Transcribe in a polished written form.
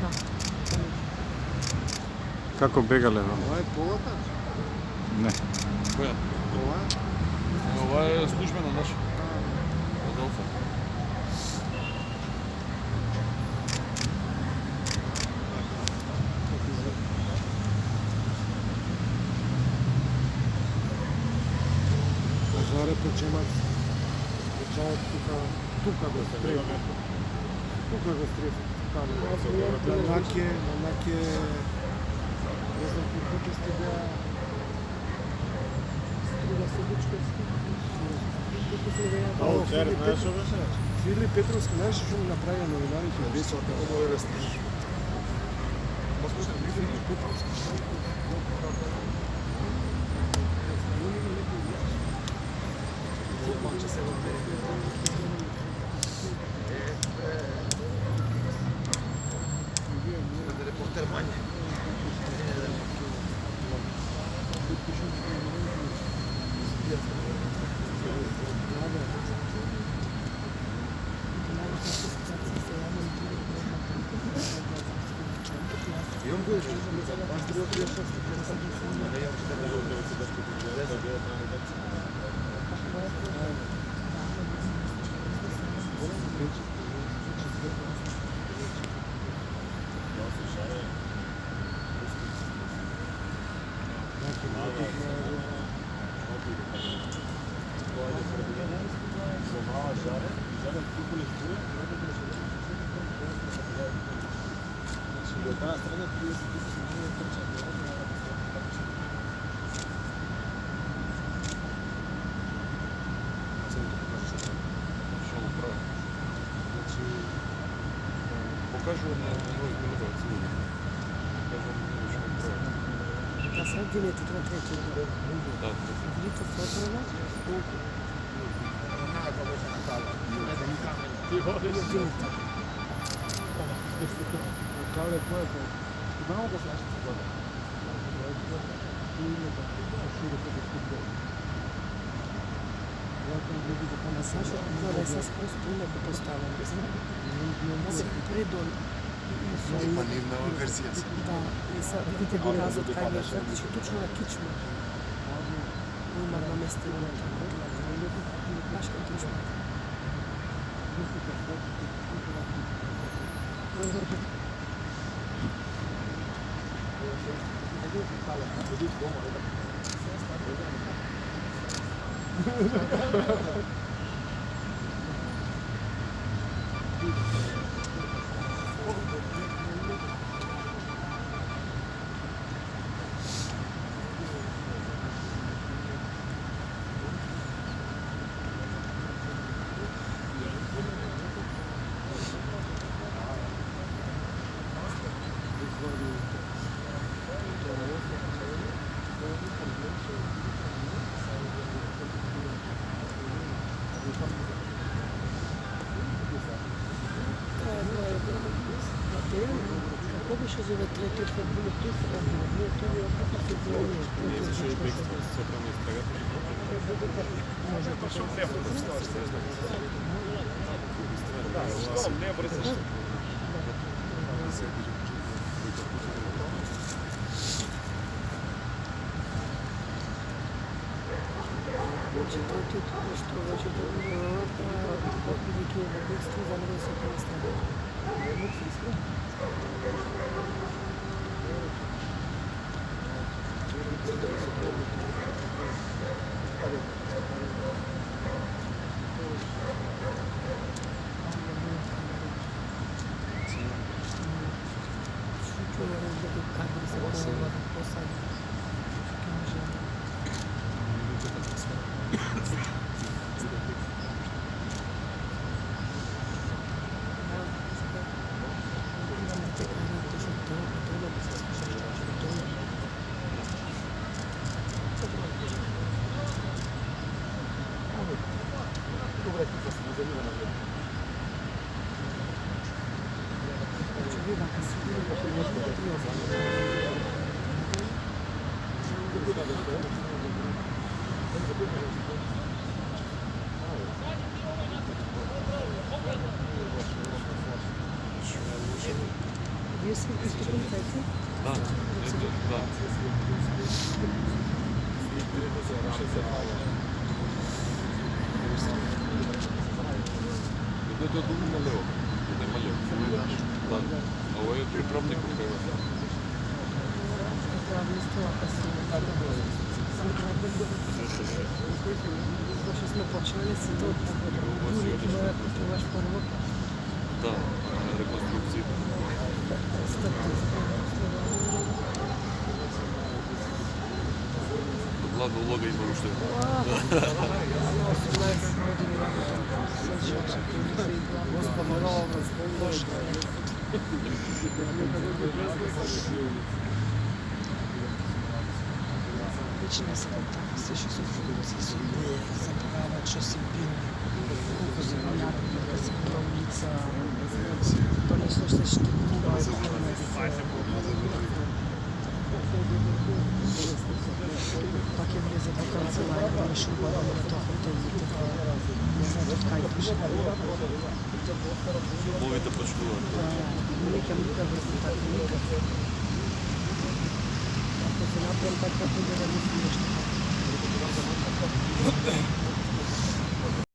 Da. Kako begale vam? Това е колата? Ne. Коя? Това е? Това е службена наша. Адолфа. Пожарите, че имат тука го стрефа. Тука го стрефа. На наке, не знам какво сте бя. Филип Петровски, знаеш, що ми направи на новинарите от Бесията? Филип Петровски. Покажу на организацию. Da sad vidite to treći dom. Да. Vidite s odbrana. Кале, кое е? Малко да се ашите горе. A Saša gleda sad skroz puno postavljeno. Znači, pridon. Pa nivna verzija se. Da, i sad vidite pokazat kaj je crtić, točno na kičmu. Ima namestilo tako gledano. Baš kao kičma. Kako bi še zove tretji, ko bi bilo tu, to bi opet se bilo. Може то, що влево доставишся. Да, влево розійшли. Значи, той тут, що вече да велики убийства, за него се представят. Вие си исто концепција? Да, да. Идете долу на лево. Нема лево. Да. А ovo je pripravnik u Hrvatskoj. Правилно столата си. Пошто сме почнали си то дури моја путуваш прво. Да, реконструкција. Главна улога има уште. 18 години работам со живот. Господи, ново ме спомниш. Вече не се контакт, се што се функции, се забрават што си бил, колко си понятно, дека си на улица, то не слушате што кува и пак е влезе по канцеларија, не шуба да на тофите и така, не знаат од кај пише. Мовите почнуваат. Не ќе никак резултат, никак. Ако се направим така, да не мислим нешто.